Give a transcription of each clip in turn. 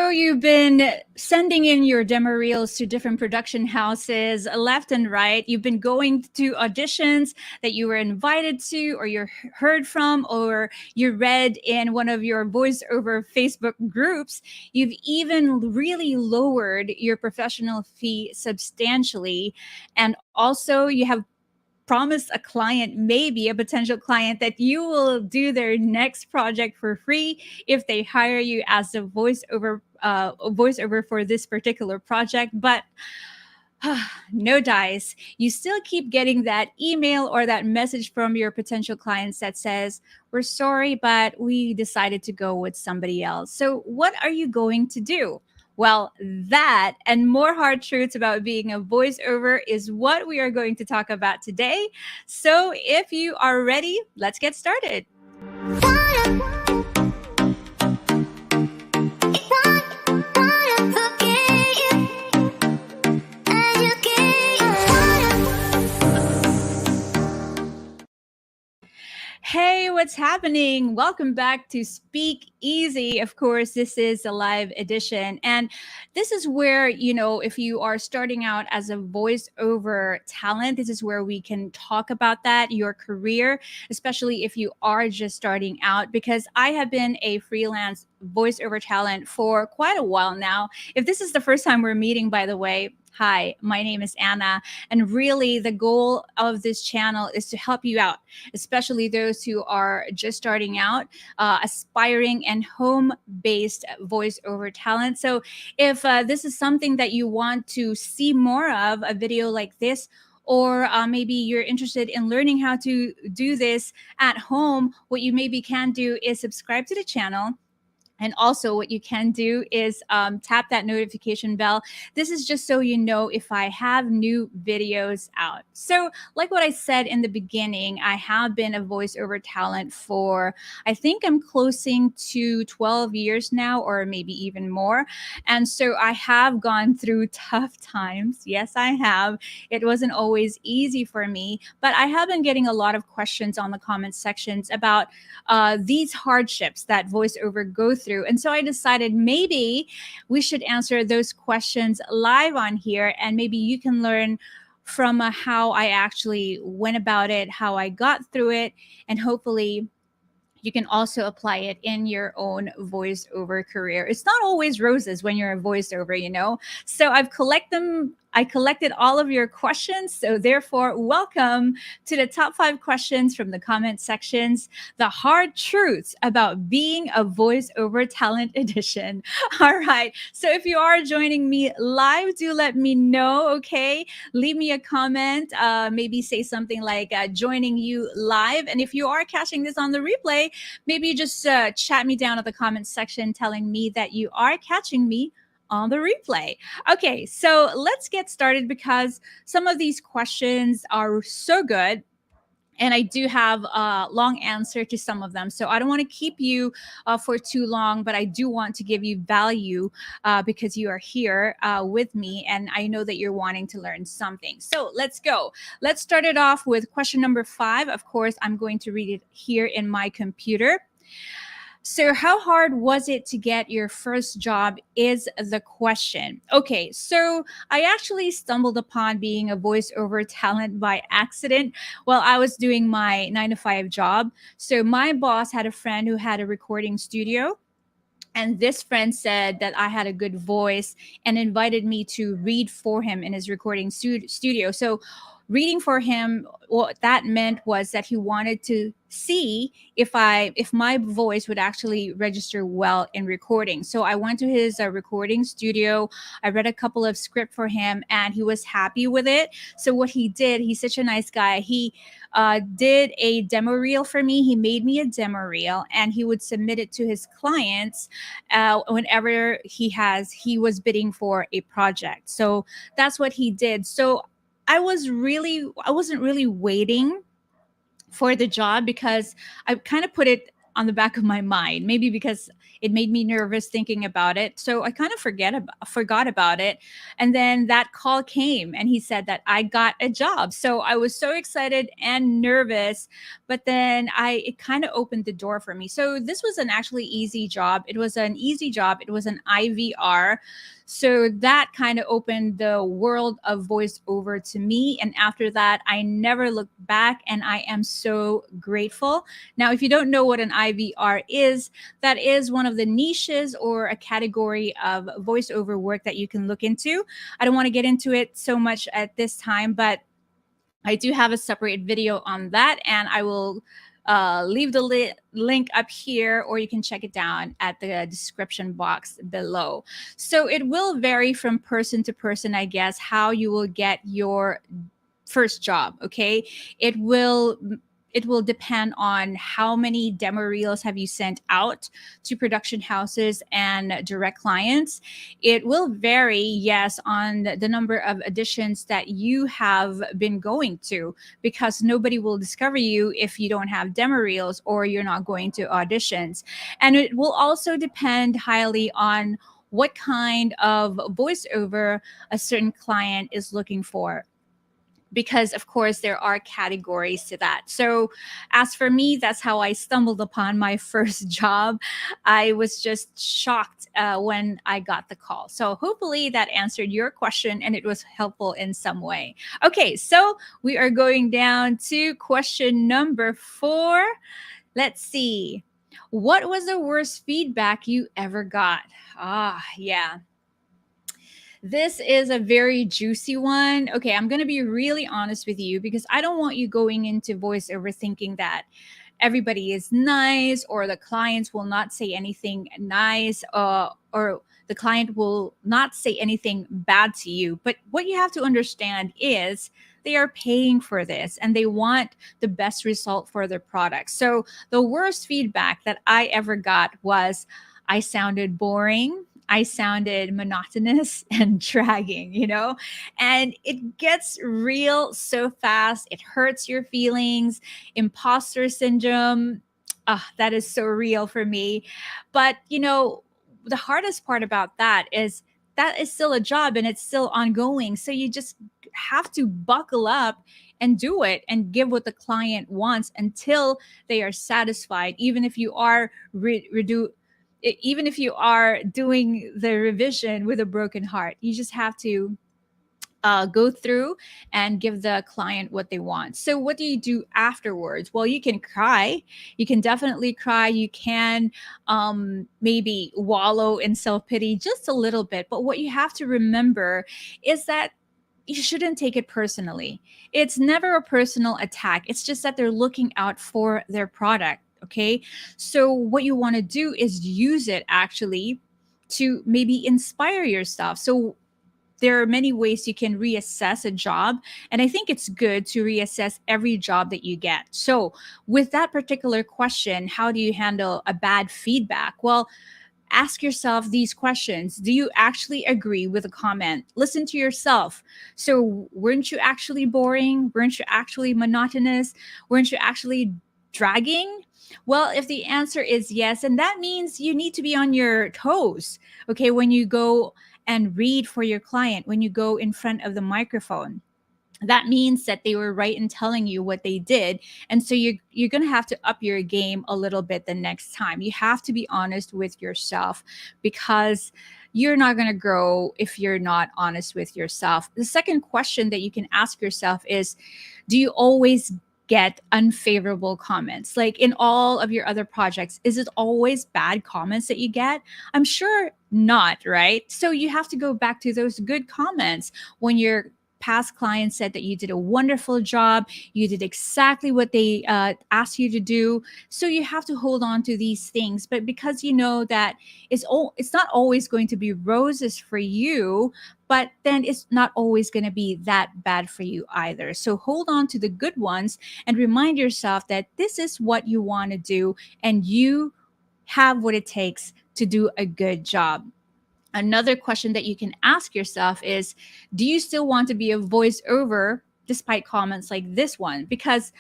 So you've been sending in your demo reels to different production houses left and right. You've been going to auditions that you were invited to or you heard from or you read in one of your voiceover Facebook groups. You've even really lowered your professional fee substantially. And also you have promise a client, maybe a potential client, that you will do their next project for free if they hire you as a voiceover for this particular project. But no dice. You still keep getting that email or that message from your potential clients that says, "We're sorry, but we decided to go with somebody else." So, what are you going to do? Well, that and more hard truths about being a voiceover is what we are going to talk about today. So, if you are ready, let's get started. Hey, what's happening? Welcome back to Speak Easy. Of course, this is a live edition. And this is where, if you are starting out as a voiceover talent, this is where we can talk about that, your career, especially if you are just starting out, because I have been a freelance voiceover talent for quite a while now. If this is the first time we're meeting, by the way, hi, my name is Anna. And really, the goal of this channel is to help you out, especially those who are just starting out, aspiring and home-based voiceover talent. So if this is something that you want to see more of, a video like this, or maybe you're interested in learning how to do this at home, what you maybe can do is subscribe to the channel. And also what you can do is tap that notification bell. This is just so you know if I have new videos out. So like what I said in the beginning, I have been a voiceover talent for, I think I'm closing to 12 years now, or maybe even more. And so I have gone through tough times. Yes, I have. It wasn't always easy for me, but I have been getting a lot of questions on the comment sections about these hardships that voiceover go through. And so I decided maybe we should answer those questions live on here, and maybe you can learn from how I actually went about it, how I got through it, and hopefully you can also apply it in your own voiceover career. It's not always roses when you're a voiceover. So I collected all of your questions. So therefore, welcome to the top 5 questions from the comment sections, the hard truths about being a voiceover talent edition. All right. So if you are joining me live, do let me know. Okay. Leave me a comment. Maybe say something like joining you live. And if you are catching this on the replay, maybe just chat me down at the comment section telling me that you are catching me on the replay. Okay, so let's get started because some of these questions are so good. And I do have a long answer to some of them. So I don't want to keep you for too long, but I do want to give you value because you are here with me. And I know that you're wanting to learn something. So let's go. Let's start it off with question number 5. Of course, I'm going to read it here in my computer. So how hard was it to get your first job is the question. Okay, so I actually stumbled upon being a voiceover talent by accident while I was doing my 9-to-5 job. So my boss had a friend who had a recording studio. And this friend said that I had a good voice and invited me to read for him in his recording studio. So reading for him, what that meant was that he wanted to see if my voice would actually register well in recording. So I went to his recording studio. I read a couple of script for him and he was happy with it. So what he did, he's such a nice guy. He did a demo reel for me. He made me a demo reel and he would submit it to his clients whenever he was bidding for a project. So that's what he did. So I wasn't really waiting for the job because I kind of put it on the back of my mind, maybe because it made me nervous thinking about it. So I kind of forgot about it. And then that call came and he said that I got a job. So I was so excited and nervous, but then it kind of opened the door for me. So this was an actually easy job. It was an easy job. It was an IVR. So that kind of opened the world of voiceover to me. And after that, I never looked back, and I am so grateful. Now, if you don't know what an IVR is, that is one of the niches or a category of voiceover work that you can look into. I don't want to get into it so much at this time, but I do have a separate video on that, and I will leave the link up here, or you can check it down at the description box below. So it will vary from person to person, I guess, how you will get your first job. Okay, it will it will depend on how many demo reels have you sent out to production houses and direct clients. It will vary, yes, on the number of auditions that you have been going to, because nobody will discover you if you don't have demo reels or you're not going to auditions. And it will also depend highly on what kind of voiceover a certain client is looking for, because of course there are categories to that. So as for me, that's how I stumbled upon my first job. I was just shocked when I got the call. So hopefully that answered your question and it was helpful in some way. Okay, so we are going down to question number 4. Let's see. What was the worst feedback you ever got? Yeah, this is a very juicy one. Okay, I'm going to be really honest with you, because I don't want you going into voiceover thinking that everybody is nice, or the clients will not say anything nice, or the client will not say anything bad to you. But what you have to understand is they are paying for this and they want the best result for their product. So the worst feedback that I ever got was I sounded boring, I sounded monotonous and dragging, and it gets real so fast. It hurts your feelings. Imposter syndrome. That is so real for me. But, the hardest part about that is still a job and it's still ongoing. So you just have to buckle up and do it and give what the client wants until they are satisfied, even if you are even if you are doing the revision with a broken heart. You just have to go through and give the client what they want. So what do you do afterwards? Well, you can cry. You can definitely cry. You can maybe wallow in self-pity just a little bit. But what you have to remember is that you shouldn't take it personally. It's never a personal attack. It's just that they're looking out for their product. Okay. So what you want to do is use it actually to maybe inspire yourself. So there are many ways you can reassess a job. And I think it's good to reassess every job that you get. So with that particular question, how do you handle a bad feedback? Well, ask yourself these questions. Do you actually agree with a comment? Listen to yourself. So weren't you actually boring? Weren't you actually monotonous? Weren't you actually dragging? Well, if the answer is yes, and that means you need to be on your toes, okay, when you go and read for your client, when you go in front of the microphone. That means that they were right in telling you what they did. And so you're going to have to up your game a little bit the next time. You have to be honest with yourself, because you're not going to grow if you're not honest with yourself. The second question that you can ask yourself is, do you always get unfavorable comments? Like in all of your other projects, is it always bad comments that you get? I'm sure not, right? So you have to go back to those good comments when your past clients said that you did a wonderful job, you did exactly what they asked you to do. So you have to hold on to these things. But because you know that it's not always going to be roses for you, but then it's not always going to be that bad for you either. So hold on to the good ones and remind yourself that this is what you want to do and you have what it takes to do a good job. Another question that you can ask yourself is, do you still want to be a voiceover despite comments like this one? Because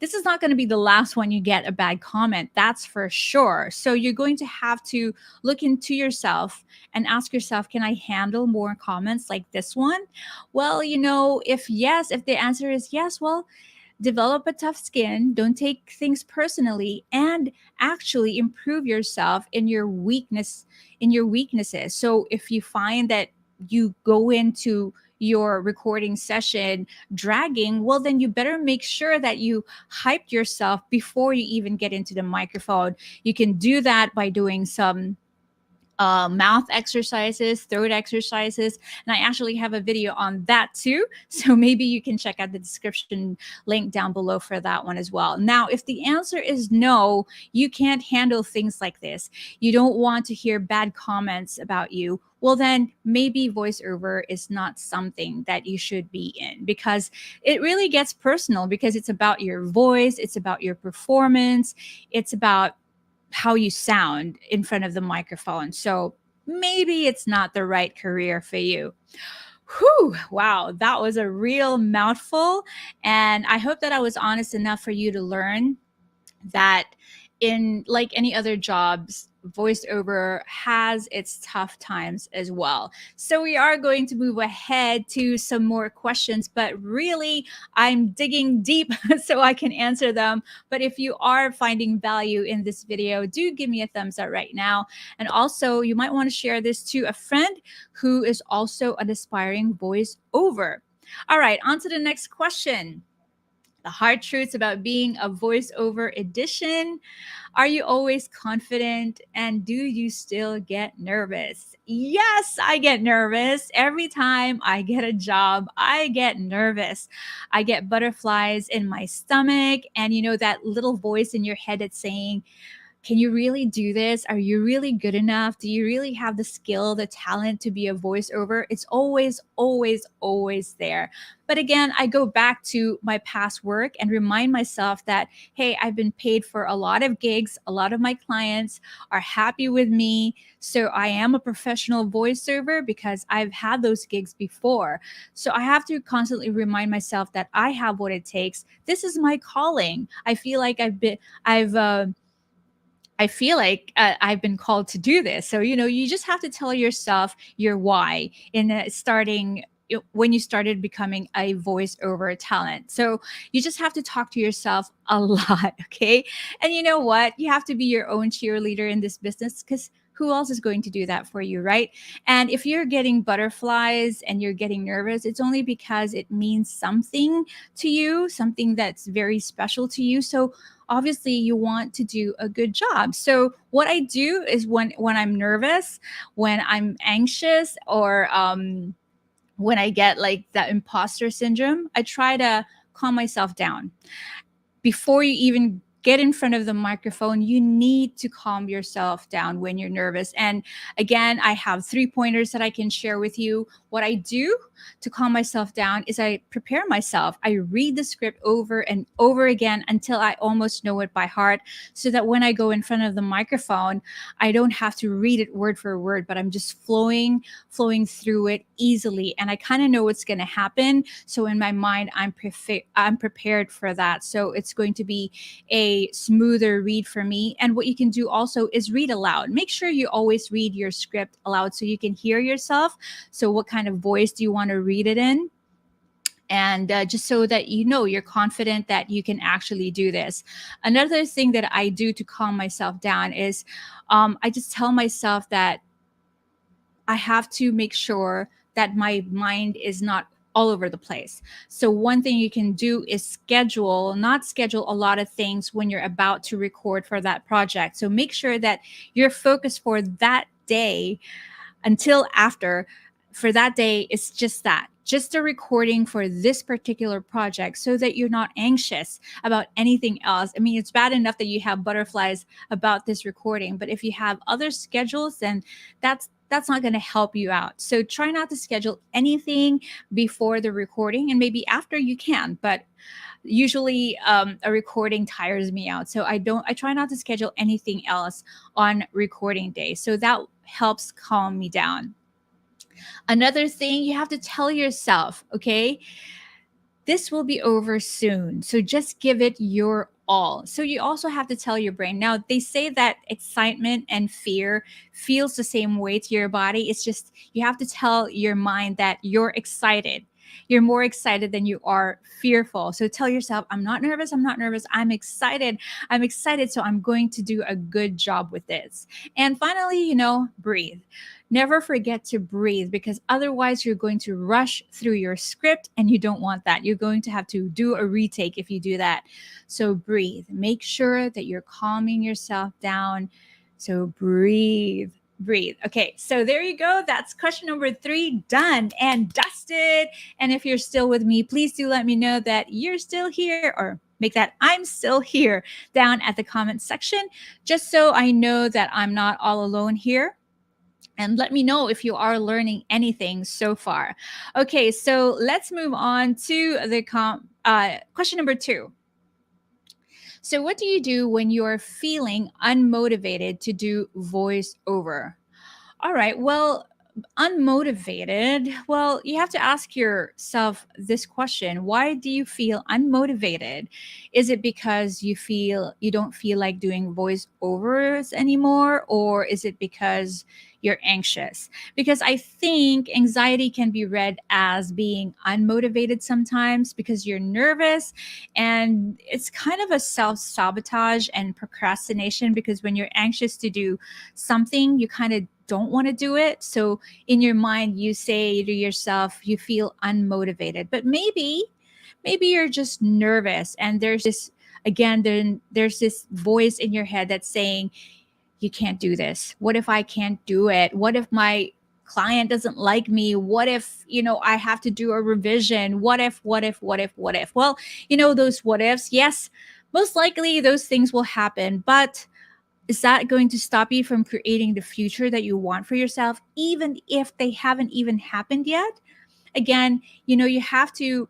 this is not going to be the last one you get a bad comment. That's for sure. So you're going to have to look into yourself and ask yourself, can I handle more comments like this one? Well, if yes, if the answer is yes, well, develop a tough skin, don't take things personally, and actually improve yourself in your weaknesses. So if you find that you go into your recording session dragging, well, then you better make sure that you hyped yourself before you even get into the microphone. You can do that by doing some mouth exercises, throat exercises. And I actually have a video on that too. So maybe you can check out the description link down below for that one as well. Now, if the answer is no, you can't handle things like this, you don't want to hear bad comments about you, well, then maybe voiceover is not something that you should be in, because it really gets personal, because it's about your voice, it's about your performance, it's about how you sound in front of the microphone. So maybe it's not the right career for you. Whew, wow, that was a real mouthful. And I hope that I was honest enough for you to learn that in like any other jobs, voiceover has its tough times as well. So we are going to move ahead to some more questions, but really I'm digging deep so I can answer them. But if you are finding value in this video, do give me a thumbs up right now. And also you might want to share this to a friend who is also an aspiring voiceover. All right, on to the next question. The hard truths about being a voiceover edition. Are you always confident, and do you still get nervous? Yes, I get nervous. Every time I get a job, I get nervous. I get butterflies in my stomach, and that little voice in your head that's saying, can you really do this? Are you really good enough? Do you really have the skill, the talent to be a voiceover? It's always, always, always there. But again, I go back to my past work and remind myself that, hey, I've been paid for a lot of gigs. A lot of my clients are happy with me. So I am a professional voiceover because I've had those gigs before. So I have to constantly remind myself that I have what it takes. This is my calling. I feel like I've been called to do this. So, you just have to tell yourself your why in when you started becoming a voiceover talent. So you just have to talk to yourself a lot. Okay. And you know what? You have to be your own cheerleader in this business, because who else is going to do that for you, right? And if you're getting butterflies and you're getting nervous, it's only because it means something to you, something that's very special to you. So obviously you want to do a good job. So what I do is when I'm nervous, when I'm anxious, or when I get like that imposter syndrome, I try to calm myself down. Before you even get in front of the microphone, you need to calm yourself down when you're nervous. And again, I have 3 pointers that I can share with you. What I do to calm myself down is I prepare myself. I read the script over and over again until I almost know it by heart, so that when I go in front of the microphone, I don't have to read it word for word, but I'm just flowing through it easily. And I kind of know what's going to happen. So in my mind, I'm prepared for that. So it's going to be a smoother read for me. And what you can do also is read aloud. Make sure you always read your script aloud so you can hear yourself. So what kind of voice do you want to read it in? And just so that you're confident that you can actually do this. Another thing that I do to calm myself down is I just tell myself that I have to make sure that my mind is not all over the place. So one thing you can do is not schedule a lot of things when you're about to record for that project. So make sure that your focus for that day until after, for that day, is just a recording for this particular project, so that you're not anxious about anything else. I mean, it's bad enough that you have butterflies about this recording, but if you have other schedules, then that's not going to help you out. So try not to schedule anything before the recording, and maybe after you can, but usually a recording tires me out. So I try not to schedule anything else on recording day. So that helps calm me down. Another thing you have to tell yourself, okay? This will be over soon. So just give it your all. So you also have to tell your brain. Now, they say that excitement and fear feels the same way to your body. It's just you have to tell your mind that you're excited. You're more excited than you are fearful. So tell yourself, I'm not nervous. I'm not nervous. I'm excited. I'm excited. So I'm going to do a good job with this. And finally, breathe. Never forget to breathe, because otherwise you're going to rush through your script and you don't want that. You're going to have to do a retake if you do that. So breathe. Make sure that you're calming yourself down. So breathe. Breathe. Okay, so there you go. That's question number 3 done and dusted. And if you're still with me, please do let me know that you're still here, or make that I'm still here down at the comment section, just so I know that I'm not all alone here. And let me know if you are learning anything so far. Okay, so let's move on to the question number 2. So, what do you do when you're feeling unmotivated to do voiceover? All right, well, unmotivated, well, you have to ask yourself this question: why do you feel unmotivated? Is it because you don't feel like doing voiceovers anymore, or is it because you're anxious? Because I think anxiety can be read as being unmotivated sometimes, because you're nervous, and it's kind of a self-sabotage and procrastination, because when you're anxious to do something, you kind of don't want to do it. So in your mind, you say to yourself, you feel unmotivated. But maybe you're just nervous, and there's this, again, then there's this voice in your head that's saying, you can't do this. What if I can't do it? What if my client doesn't like me? What if, I have to do a revision? What if? Well, those what ifs, yes, most likely those things will happen, but is that going to stop you from creating the future that you want for yourself, even if they haven't even happened yet? Again, you have to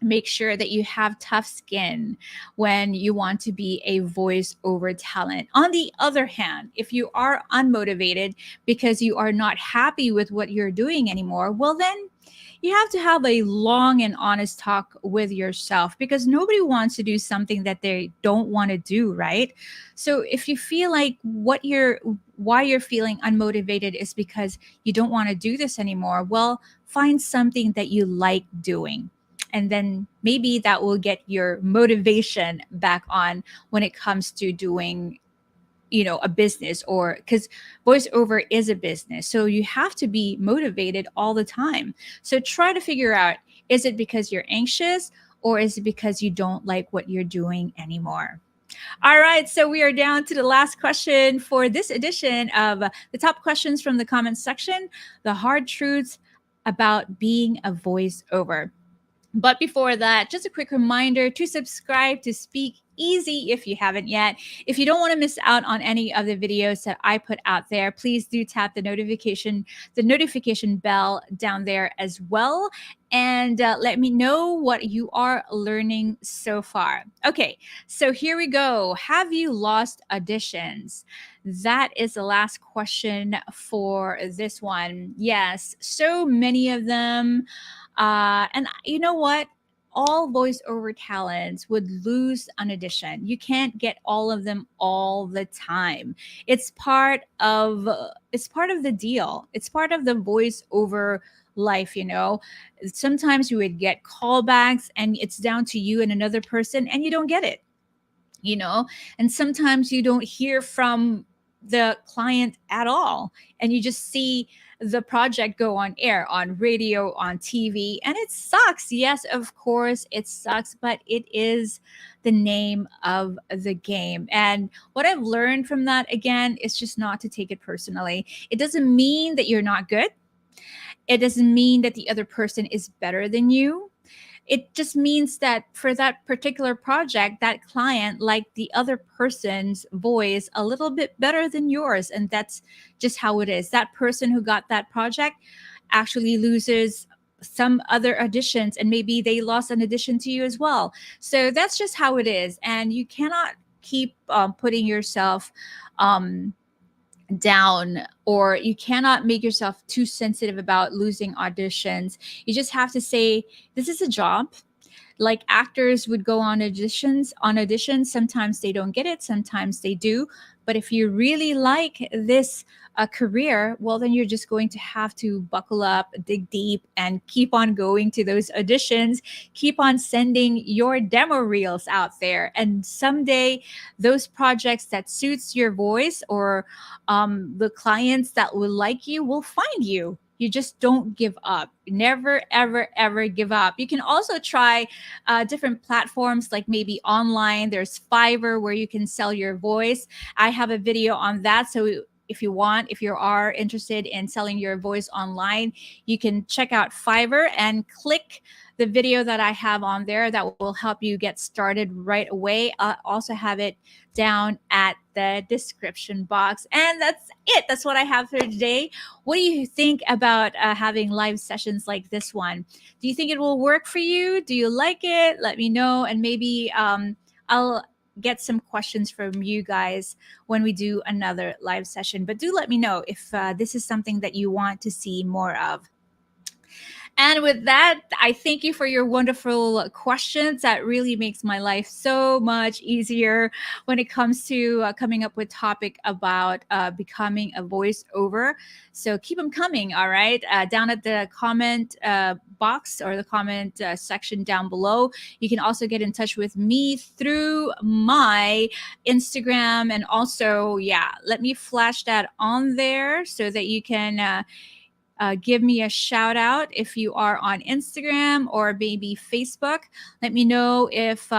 make sure that you have tough skin when you want to be a voiceover talent. On the other hand, if you are unmotivated because you are not happy with what you're doing anymore, well, then you have to have a long and honest talk with yourself, because nobody wants to do something that they don't want to do, right? So if you feel like why you're feeling unmotivated is because you don't want to do this anymore, well, find something that you like doing, and then maybe that will get your motivation back on when it comes to doing a business, or because voiceover is a business, so you have to be motivated all the time. So try to figure out, is it because you're anxious, or is it because you don't like what you're doing anymore? All right, so we are down to the last question for this edition of the top questions from the comments section, the hard truths about being a voiceover. But before that, just a quick reminder to subscribe to Speak Easy if you haven't yet. If you don't want to miss out on any of the videos that I put out there, please do tap the notification bell down there as well. And let me know what you are learning so far. Okay, so here we go. Have you lost auditions? That is the last question for this one. Yes, so many of them. And you know what? All voiceover talents would lose an audition. You can't get all of them all the time. It's part of the deal. It's part of the voiceover life. Sometimes you would get callbacks, and it's down to you and another person, and you don't get it you know and sometimes you don't hear from the client at all, and you just see the project go on air, on radio, on TV, and it sucks. Yes, of course it sucks, but it is the name of the game. And what I've learned from that, again, is just not to take it personally. It doesn't mean that you're not good. It doesn't mean that the other person is better than you. It just means that for that particular project, that client liked the other person's voice a little bit better than yours. And that's just how it is. That person who got that project actually loses some other auditions, and maybe they lost an audition to you as well. So that's just how it is. And you cannot keep putting yourself down, or you cannot make yourself too sensitive about losing auditions. You just have to say, this is a job. Like actors would go on auditions. Sometimes they don't get it, sometimes they do. But if you really like this career, well, then you're just going to have to buckle up, dig deep, and keep on going to those auditions. Keep on sending your demo reels out there, and someday those projects that suits your voice, or the clients that will like you, will find you. You just don't give up. Never, ever, ever give up. You can also try different platforms, like maybe online. There's Fiverr, where you can sell your voice. I have a video on that. So if you are interested in selling your voice online, you can check out Fiverr and click the video that I have on there. That will help you get started right away. I also have it down at the description box. And that's it. That's what I have for today. What do you think about having live sessions like this one? Do you think it will work for you? Do you like it? Let me know. And maybe I'll get some questions from you guys when we do another live session. But do let me know if this is something that you want to see more of. And with that, I thank you for your wonderful questions. That really makes my life so much easier when it comes to coming up with topic about becoming a voiceover. So keep them coming, all right? Down at the comment box, or the comment section down below. You can also get in touch with me through my Instagram. And also, yeah, let me flash that on there so that you can give me a shout out if you are on Instagram or maybe Facebook. Let me know if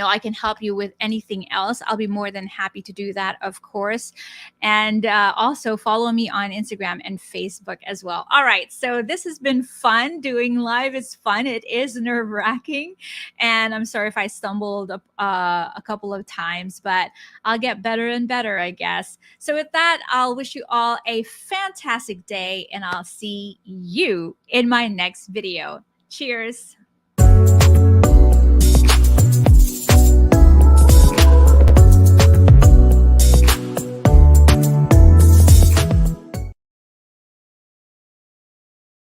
I can help you with anything else. I'll be more than happy to do that, of course. And also follow me on Instagram and Facebook as well. All right. So this has been fun. Doing live is fun. It is nerve wracking. And I'm sorry if I stumbled up a couple of times, but I'll get better and better, I guess. So with that, I'll wish you all a fantastic day, and I'll see you in my next video. Cheers.